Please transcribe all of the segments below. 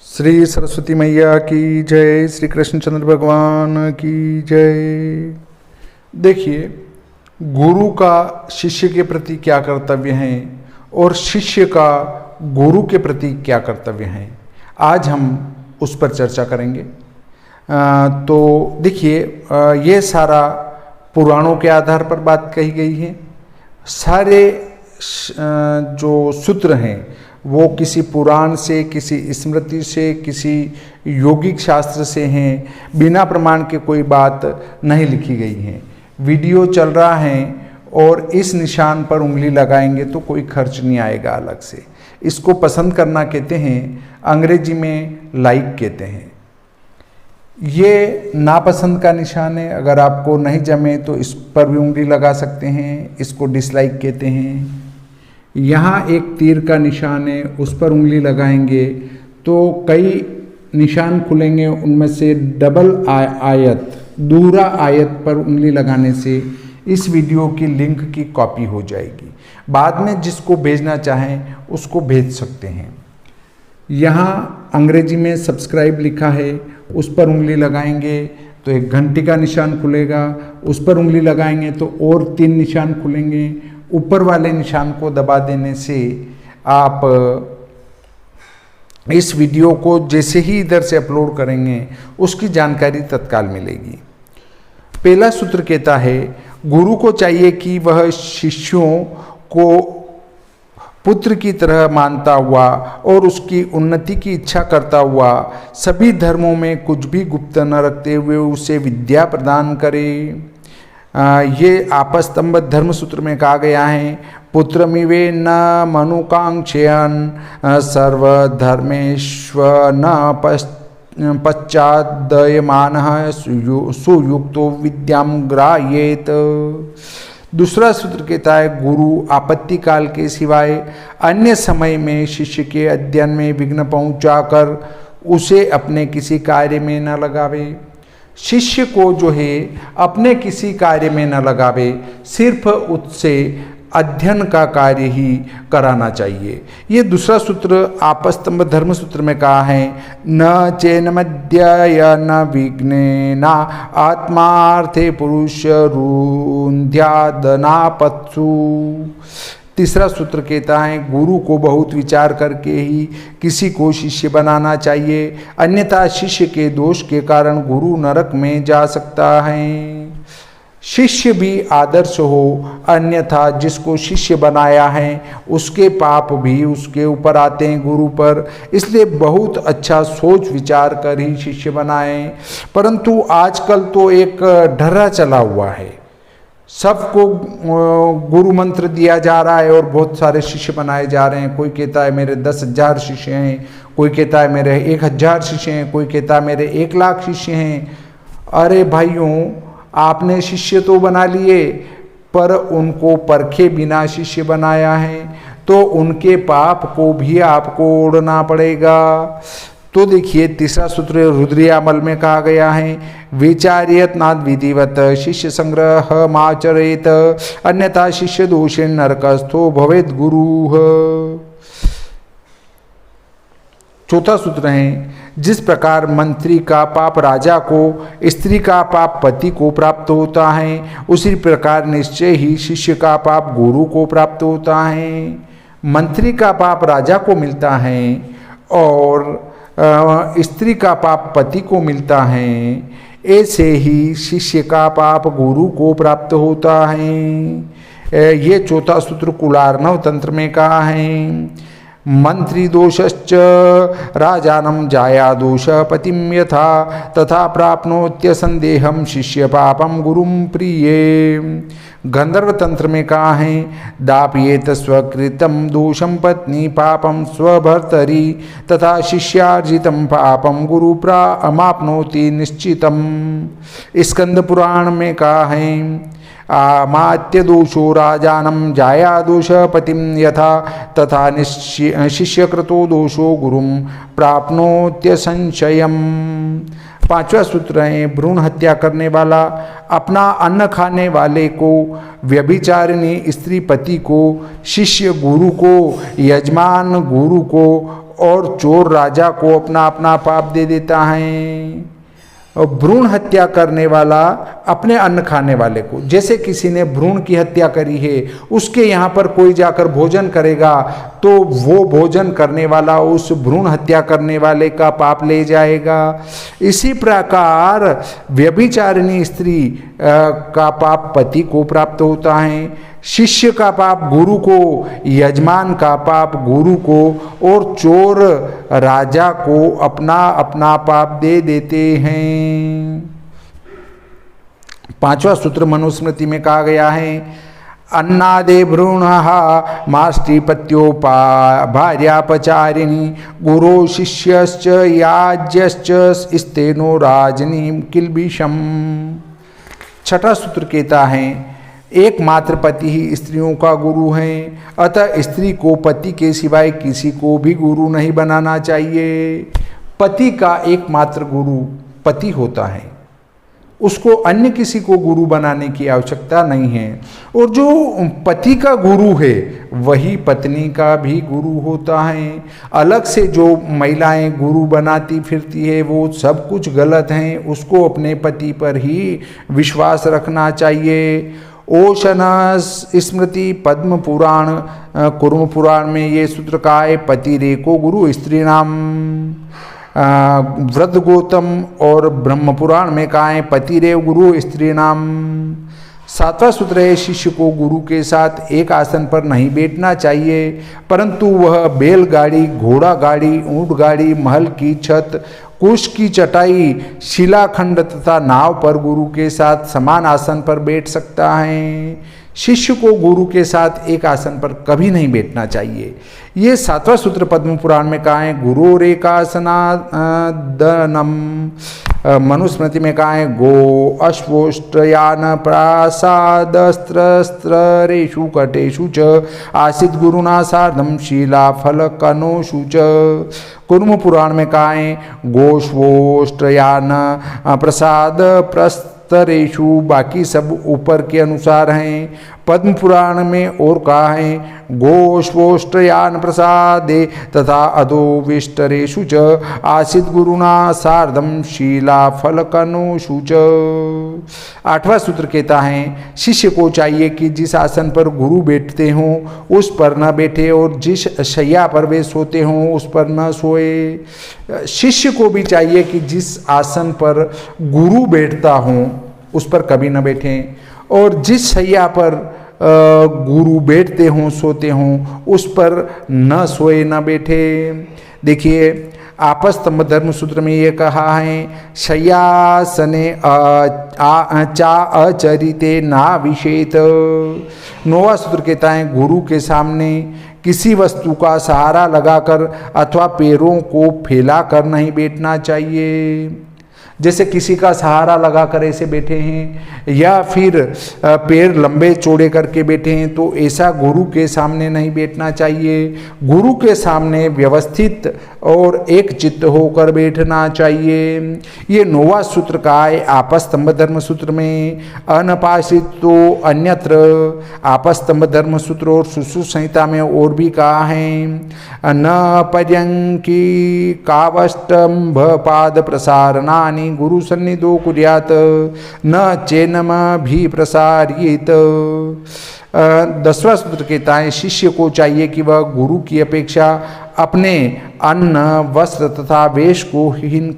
श्री सरस्वती मैया की जय, श्री कृष्णचंद्र भगवान की जय। देखिए, गुरु का शिष्य के प्रति क्या कर्तव्य है और शिष्य का गुरु के प्रति क्या कर्तव्य है, आज हम उस पर चर्चा करेंगे। तो देखिए, ये सारा पुराणों के आधार पर बात कही गई है। सारे जो सूत्र हैं वो किसी पुराण से, किसी स्मृति से, किसी योगिक शास्त्र से हैं। बिना प्रमाण के कोई बात नहीं लिखी गई है। वीडियो चल रहा है और इस निशान पर उंगली लगाएंगे तो कोई खर्च नहीं आएगा अलग से। इसको पसंद करना कहते हैं, अंग्रेजी में लाइक कहते हैं। ये नापसंद का निशान है। अगर आपको नहीं जमे तो इस पर भी उंगली लगा सकते हैं, इसको डिसलाइक कहते हैं। यहाँ एक तीर का निशान है, उस पर उंगली लगाएंगे तो कई निशान खुलेंगे। उनमें से डबल आयत, दूरा आयत पर उंगली लगाने से इस वीडियो की लिंक की कॉपी हो जाएगी। बाद में जिसको भेजना चाहें उसको भेज सकते हैं। यहाँ अंग्रेजी में सब्सक्राइब लिखा है, उस पर उंगली लगाएंगे तो एक घंटी का निशान खुलेगा। उस पर उंगली लगाएंगे तो और 3 निशान खुलेंगे। ऊपर वाले निशान को दबा देने से आप इस वीडियो को जैसे ही इधर से अपलोड करेंगे उसकी जानकारी तत्काल मिलेगी। पहला सूत्र कहता है, गुरु को चाहिए कि वह शिष्यों को पुत्र की तरह मानता हुआ और उसकी उन्नति की इच्छा करता हुआ सभी धर्मों में कुछ भी गुप्त न रखते हुए उसे विद्या प्रदान करे। ये आपस्तंभ धर्म सूत्र में कहा गया है, पुत्रमिवे न मनुकांक्षयन् सर्वधर्मेष्व न पश्चादयमानः सुयुक्तो विद्यां ग्राह्येत। दूसरा सूत्र कहता है, गुरु आपत्ति काल के सिवाय अन्य समय में शिष्य के अध्ययन में विघ्न पहुंचाकर उसे अपने किसी कार्य में न लगावे। शिष्य को जो है अपने किसी कार्य में न लगावे, सिर्फ उससे अध्ययन का कार्य ही कराना चाहिए। ये दूसरा सूत्र आपस्तंभ धर्म सूत्र में कहा है, न चेन मध्य न विघ्नेन आत्मार्थे पुरुष रुन्ध्यादनापत्सु। तीसरा सूत्र कहता है, गुरु को बहुत विचार करके ही किसी को शिष्य बनाना चाहिए, अन्यथा शिष्य के दोष के कारण गुरु नरक में जा सकता है। शिष्य भी आदर्श हो, अन्यथा जिसको शिष्य बनाया है उसके पाप भी उसके ऊपर आते हैं, गुरु पर। इसलिए बहुत अच्छा सोच विचार कर ही शिष्य बनाएं। परंतु आजकल तो एक ढर्रा चला हुआ है, सबको गुरु मंत्र दिया जा रहा है और बहुत सारे शिष्य बनाए जा रहे हैं। कोई कहता है मेरे 10,000 शिष्य हैं, कोई कहता है मेरे 1,000 शिष्य हैं, कोई कहता है मेरे 1,00,000 शिष्य हैं। अरे भाइयों, आपने शिष्य तो बना लिए पर उनको परखे बिना शिष्य बनाया है, तो उनके पाप को भी आपको ओढ़ना पड़ेगा। तो देखिए, तीसरा सूत्र रुद्रियामल में कहा गया है, विचार्यत नाद विधिवत शिष्य संग्रह माचरेत अन्यथा शिष्य दोषेण नरकस्थो भवेद गुरु। चौथा सूत्र है, जिस प्रकार मंत्री का पाप राजा को, स्त्री का पाप पति को प्राप्त होता है, उसी प्रकार निश्चय ही शिष्य का पाप गुरु को प्राप्त होता है। मंत्री का पाप राजा को मिलता है और स्त्री का पाप पति को मिलता है। ऐसे ही शिष्य का पाप गुरु को प्राप्त होता है। ये चौथा सूत्र कुलार्णव तंत्र में कहा है, मंत्री दोषश्च राजानं जाया दोष पतिं यथा तथा प्राप्नोत्य संदेहम शिष्य पापम गुरुम प्रिये। गंधर्व तंत्र में कहा है, दापयेत स्वकृतं दोषम पत्नी पापम स्वभर्तरी तथा शिष्यार्जितं पापम गुरु प्राप्नोति निश्चितम। स्कंद पुराण में कहा है, आमात्य दोषो राजानं जाया दोष पतिं यथा तथा शिष्यकृतो दोषो गुरुं प्राप्नोत्य संशयम्। पांचवा सूत्र है, भ्रूण हत्या करने वाला अपना अन्न खाने वाले को, व्यभिचारिणी स्त्री पति को, शिष्य गुरु को, यजमान गुरु को और चोर राजा को अपना अपना पाप दे देता है। और भ्रूण हत्या करने वाला अपने अन्न खाने वाले को, जैसे किसी ने भ्रूण की हत्या करी है, उसके यहाँ पर कोई जाकर भोजन करेगा तो वो भोजन करने वाला उस भ्रूण हत्या करने वाले का पाप ले जाएगा। इसी प्रकार व्यभिचारिणी स्त्री का पाप पति को प्राप्त होता है, शिष्य का पाप गुरु को, यजमान का पाप गुरु को, और चोर राजा को अपना अपना पाप दे देते हैं। 5वां सूत्र मनुस्मृति में कहा गया है, अन्नादे भ्रूणः माष्टिपत्योपा भार्यापचारिणी गुरो शिष्यश्च याज्यश्च स्तेनो राजनी किल्बिषम। 6वां सूत्र कहता है, एकमात्र पति ही स्त्रियों का गुरु है, अतः स्त्री को पति के सिवाय किसी को भी गुरु नहीं बनाना चाहिए। पति का एकमात्र गुरु पति होता है, उसको अन्य किसी को गुरु बनाने की आवश्यकता नहीं है। और जो पति का गुरु है वही पत्नी का भी गुरु होता है। अलग से जो महिलाएं गुरु बनाती फिरती है वो सब कुछ गलत हैं, उसको अपने पति पर ही विश्वास रखना चाहिए। ओशन स्मृति पद्म पुराण कुर्म पुराण में ये सूत्र का है, पति रेको गुरु स्त्री नाम। वृद्ध गौतम और ब्रह्म पुराण में कहा है, पति रेव गुरु स्त्री नाम। 7वां सूत्र है, शिष्य को गुरु के साथ एक आसन पर नहीं बैठना चाहिए, परंतु वह बैलगाड़ी, घोड़ा गाड़ी, ऊंट गाड़ी, महल की छत, कुश की चटाई, शिलाखंड तथा नाव पर गुरु के साथ समान आसन पर बैठ सकता है। शिष्य को गुरु के साथ एक आसन पर कभी नहीं बैठना चाहिए। ये 7वां सूत्र पद्म पुराण में कहा है, गुरोरेकासनादनम। मनुस्मृति में कहा है, गो अश्वोष्टयान प्रासादस्त्रस्त्रेषु कटेषु च आसीत् गुरुना सार्धम शिलाफलकनोषु च। कुर्म पुराण में कहा है, गोश्वोष्टयान प्रसाद प्रस्तरेषु, बाकी सब ऊपर के अनुसार हैं। पद्म पुराण में और कहा है, गोश्वोष्टयान प्रसादे तथा अधोविष्टरेषु च आसीत् गुरुना सार्धम शिलाफलकनोषु च। 8वां सूत्र कहता है, शिष्य को चाहिए कि जिस आसन पर गुरु बैठते हों उस पर न बैठे और जिस शैया पर वे सोते हों उस पर न सोए। शिष्य को भी चाहिए कि जिस आसन पर गुरु बैठता हो उस पर कभी न बैठें, और जिस शैया पर गुरु बैठते हों सोते हों उस पर न सोए न बैठे। देखिए, आपस्तंभ धर्म सूत्र में ये कहा है, शय्यासने चा अचरिते ना विषेत। 9वां सूत्र कहता है, गुरु के सामने किसी वस्तु का सहारा लगाकर अथवा पैरों को फैलाकर नहीं बैठना चाहिए। जैसे किसी का सहारा लगाकर ऐसे बैठे हैं या फिर पैर लंबे चौड़े करके बैठे हैं, तो ऐसा गुरु के सामने नहीं बैठना चाहिए। गुरु के सामने व्यवस्थित और एक चित्त होकर बैठना चाहिए। ये 9वां सूत्र का है आपस्तंभ धर्म सूत्र में। अनपाशितो अन्यत्र, आपस्तंभ धर्म सूत्र और सुश्रुत संहिता में और भी कहा है, न पर्यंकी कावष्टंभ पाद प्रसारणानि गुरु सन्निधो कुर्यात न चैनम भी प्रसारित। 10वां सूत्र कहता है, शिष्य को चाहिए कि वह गुरु की अपेक्षा अपने अन्न वस्त्र तथा वेश को हीन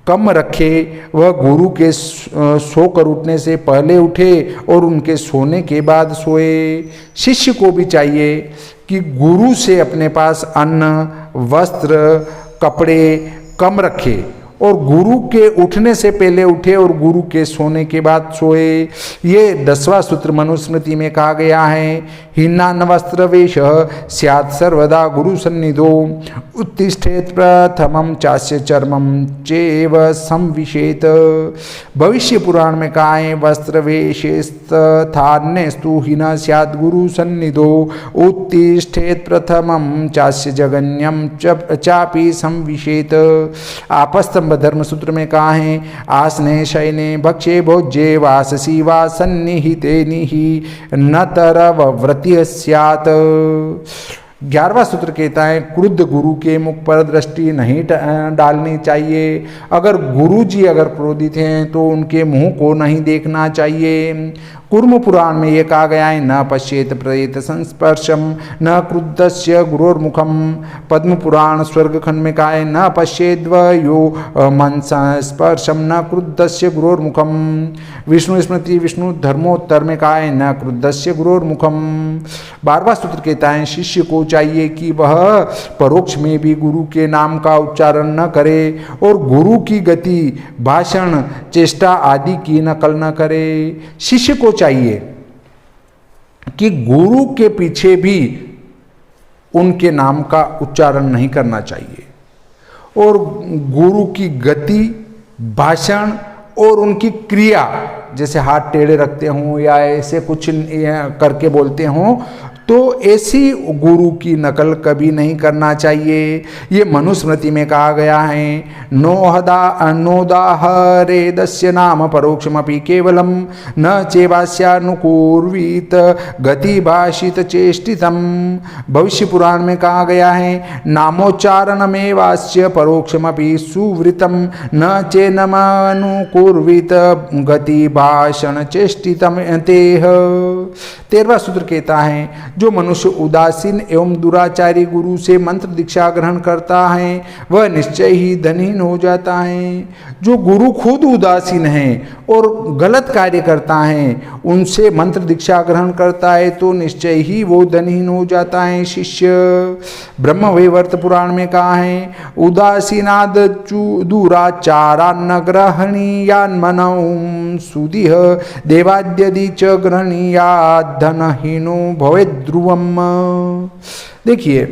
कम रखे। वह गुरु के सोकर उठने से पहले उठे और उनके सोने के बाद सोए। शिष्य को भी चाहिए कि गुरु से अपने पास अन्न वस्त्र कपड़े कम रखे और गुरु के उठने से पहले उठे और गुरु के सोने के बाद सोए। ये 10वां सूत्र मनुस्मृति में कहा गया है, हीनान वस्त्र वेश स्यात् सर्वदा गुरु सन्निधो उत्तिष्ठेत प्रथमं चास्य चर्मं चेव संविशेत। भविष्य पुराण में कहा है, वस्त्र वेशेस्तथान्यस्तु हीना स्यात् गुरु सन्निधो उत्तिष्ठेत प्रथमं चास्य जगन्यं चापि संविशेत। आपस्तंभ धर्म सूत्र में कहा है, आसने शयने भक्षे भोज्ये वाससी वा सन्निहिते निहि न तरव व्रति स्यात्। 11वां सूत्र कहता है क्रुद्ध गुरु के मुख पर दृष्टि नहीं डालनी चाहिए। अगर गुरु जी अगर क्रोधित हैं तो उनके मुंह को नहीं देखना चाहिए। कुर्म पुराण में ये कहा गया है न पश्येत प्रेत संस्पर्शम न क्रुद्धस्य गुरोर्मुखम। पद्म पुराण स्वर्ग खंड में कहा है न पश्येद्व यो मन संस्पर्शम न क्रुद्धस्य गुरोर्मुखम। विष्णु स्मृति विष्णु धर्मोत्तर में कहा है न क्रुद्धस्य गुरोर्मुखम। 12वां सूत्र कहता है शिष्य को चाहिए कि वह परोक्ष में भी गुरु के नाम का उच्चारण न करे और गुरु की गति भाषण चेष्टा आदि की नकल न करे। शिष्य को चाहिए कि गुरु के पीछे भी उनके नाम का उच्चारण नहीं करना चाहिए और गुरु की गति भाषण और उनकी क्रिया जैसे हाथ टेढ़े रखते हों या ऐसे कुछ करके बोलते हों तो ऐसी गुरु की नकल कभी नहीं करना चाहिए। ये मनुस्मृति में कहा गया है नोदाहरेदस्य नाम परोक्षमपि केवलम न चेवास्यानुकूर्वीत गति भाषित चेष्टितम। भविष्य पुराण में कहा गया है नामोच्चारणमेवास्य परोक्षमपि सुवृतम न चेनमानुकूर्वीत गति भाषण चेष्टितम तेह। 13वां सूत्र कहता है जो मनुष्य उदासीन एवं दुराचारी गुरु से मंत्र दीक्षा ग्रहण करता है वह निश्चय ही धनहीन हो जाता है। जो गुरु खुद उदासीन है और गलत कार्य करता है उनसे मंत्र दीक्षा ग्रहण करता है तो निश्चय ही वो धनहीन हो जाता है। शिष्य ब्रह्मवैवर्त पुराण में कहा है उदासीनाद दुराचारान्न ग्रहणीयान् मनौ सुदिह देवाद्यदि च ग्रहणीयात् धनहीनो भवेत् ध्रुवम। देखिए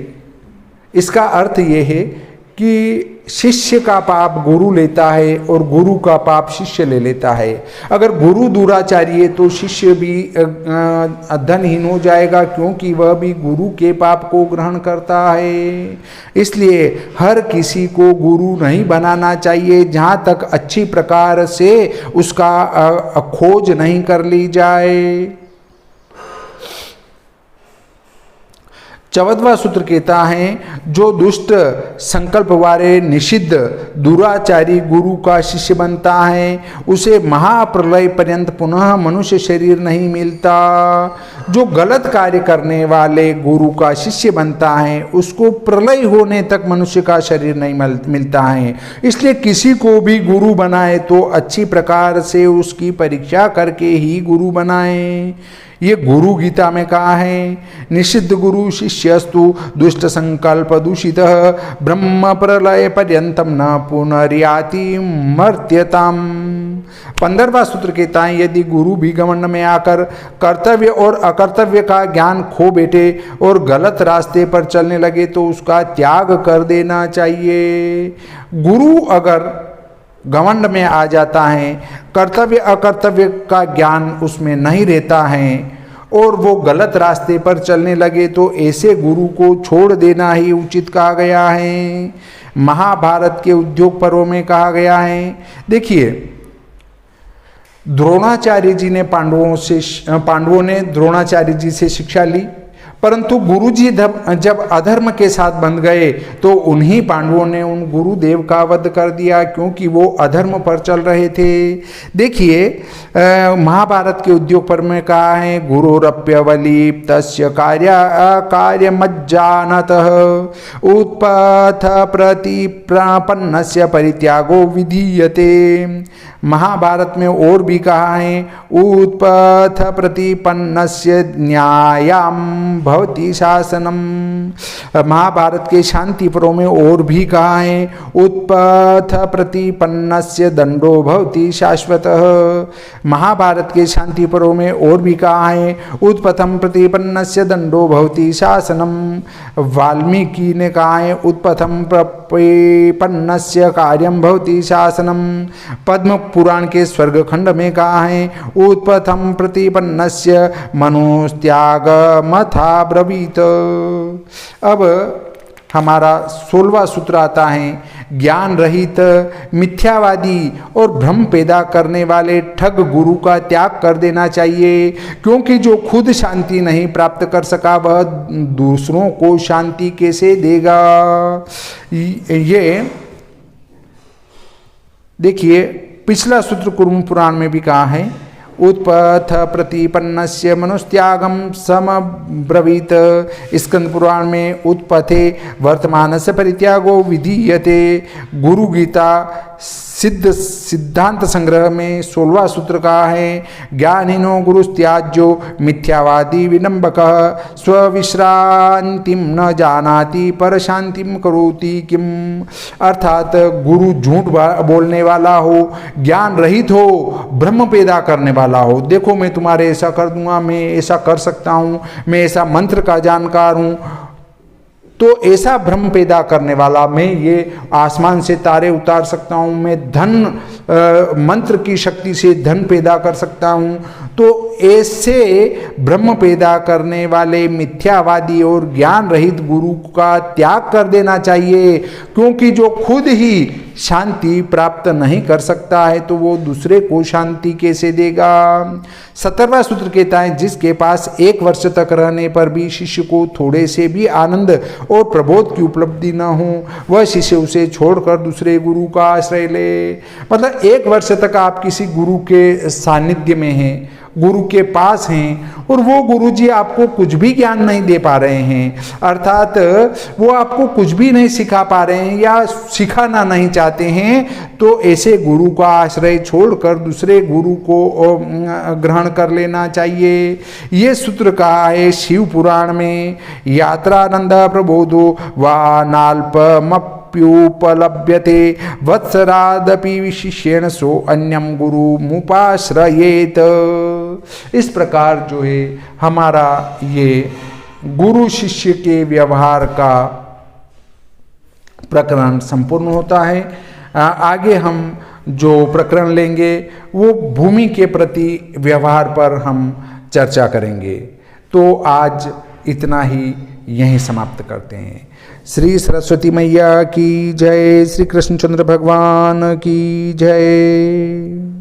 इसका अर्थ ये है कि शिष्य का पाप गुरु लेता है और गुरु का पाप शिष्य ले लेता है। अगर गुरु दुराचारी है तो शिष्य भी धनहीन हो जाएगा क्योंकि वह भी गुरु के पाप को ग्रहण करता है। इसलिए हर किसी को गुरु नहीं बनाना चाहिए जहाँ तक अच्छी प्रकार से उसका खोज नहीं कर ली जाए। 14वां सूत्र कहता है जो दुष्ट संकल्प वाले निषिद्ध दुराचारी गुरु का शिष्य बनता है उसे महाप्रलय पर्यंत पुनः मनुष्य शरीर नहीं मिलता। जो गलत कार्य करने वाले गुरु का शिष्य बनता है उसको प्रलय होने तक मनुष्य का शरीर नहीं मिलता है। इसलिए किसी को भी गुरु बनाए तो अच्छी प्रकार से उसकी परीक्षा करके ही गुरु बनाए। ये गुरु गीता में कहा है निषिद्ध गुरु शिष्यस्तु दुष्ट संकल्प दूषित ब्रह्म प्रलय पर्यंतम न पुनर्याति मर्त्यताम। 15वां सूत्र कहता है यदि गुरु भी घमंड में आकर कर्तव्य और अकर्तव्य का ज्ञान खो बैठे और गलत रास्ते पर चलने लगे तो उसका त्याग कर देना चाहिए। गुरु अगर घमंड में आ जाता है कर्तव्य अकर्तव्य का ज्ञान उसमें नहीं रहता है और वो गलत रास्ते पर चलने लगे तो ऐसे गुरु को छोड़ देना ही उचित कहा गया है। महाभारत के उद्योग पर्व में कहा गया है देखिए द्रोणाचार्य जी ने पांडवों ने द्रोणाचार्य जी से शिक्षा ली परंतु गुरुजी जब अधर्म के साथ बंध गए तो उन्हीं पांडवों ने उन गुरुदेव का वध कर दिया क्योंकि वो अधर्म पर चल रहे थे। देखिए महाभारत के उद्योग पर में कहा है गुरुरप्यवलीप्तस्य कार्यमज्जानतः उत्पथ प्रतिप्रपन्नस्य परित्यागो विधीयते। महाभारत में और भी कहा है उत्पथ प्रतिपन्नस्य न्यायम् भवति शासनम। महाभारत के शांति पर्व में और भी कहा है उत्पथ प्रतिपन्नस्य दंडो भवति शाश्वतः। महाभारत के शांति पर्व में और भी कहा है उत्पथम प्रतिपन्नस्य दंडो भवति शासनम। वाल्मीकि ने कहा है उत्पथम प्रतिपन्नस्य कार्यम भवति शासनम। पद्म पुराण के स्वर्ग खंड में कहा है उत्पथम प्रतिपन्नस्य मनुस्त्यागमथा ब्रवीत। अब हमारा 16वां सूत्र आता है ज्ञान रहित, मिथ्यावादी और भ्रम पैदा करने वाले ठग गुरु का त्याग कर देना चाहिए, क्योंकि जो खुद शांति नहीं प्राप्त कर सका वह दूसरों को शांति कैसे देगा। ये देखिए पिछला सूत्र कुर्म पुराण में भी कहा है, उत्पथ प्रतिपन्नस्य मनुस्त्यागम समब्रवीत। स्कंद पुराण में उत्पथे वर्तमानस्य परित्यागो विधीयते। गुरु गीता सिद्धांत संग्रह में 16वां सूत्र कहा है, ज्ञानिनो गुरुस्त्याज्यो मिथ्यावादी विनम्बकः स्वविश्रांतिम न जानाति पर शांतिम करोति किम। अर्थात गुरु झूठ बोलने वाला हो, ज्ञान रहित हो, भ्रम पैदा करने वाला हो। देखो मैं तुम्हारे ऐसा कर दूंगा, मैं ऐसा कर सकता हूँ, मैं ऐसा मंत्र का जानकार हूँ, तो ऐसा भ्रम पैदा करने वाला, मैं ये आसमान से तारे उतार सकता हूँ, मैं धन मंत्र की शक्ति से धन पैदा कर सकता हूँ, तो ऐसे भ्रम पैदा करने वाले मिथ्यावादी और ज्ञान रहित गुरु का त्याग कर देना चाहिए, क्योंकि जो खुद ही शांति प्राप्त नहीं कर सकता है तो वो दूसरे को शांति कैसे देगा। 17वां सूत्र कहता है, जिसके पास 1 वर्ष तक रहने पर भी शिष्य को थोड़े से भी आनंद और प्रबोध की उपलब्धि न हो, वह शिष्य उसे छोड़कर दूसरे गुरु का आश्रय ले। मतलब 1 वर्ष तक आप किसी गुरु के सानिध्य में हैं, गुरु के पास हैं, और वो गुरु जी आपको कुछ भी ज्ञान नहीं दे पा रहे हैं, अर्थात वो आपको कुछ भी नहीं सिखा पा रहे हैं या सिखाना नहीं चाहते हैं, तो ऐसे गुरु का आश्रय छोड़कर दूसरे गुरु को ग्रहण कर लेना चाहिए। ये सूत्र कहा है शिव पुराण में, यात्रानंद प्रबोधो वा नाल्पमप्युपलभ्यते वत्सरादपि विशिष्येण सो अन्यम गुरु मुपाश्रयेत। इस प्रकार जो है हमारा ये गुरु शिष्य के व्यवहार का प्रकरण संपूर्ण होता है। आगे हम जो प्रकरण लेंगे वो भूमि के प्रति व्यवहार पर हम चर्चा करेंगे। तो आज इतना ही यहीं समाप्त करते हैं। श्री सरस्वती मैया की जय, श्री कृष्णचंद्र भगवान की जय।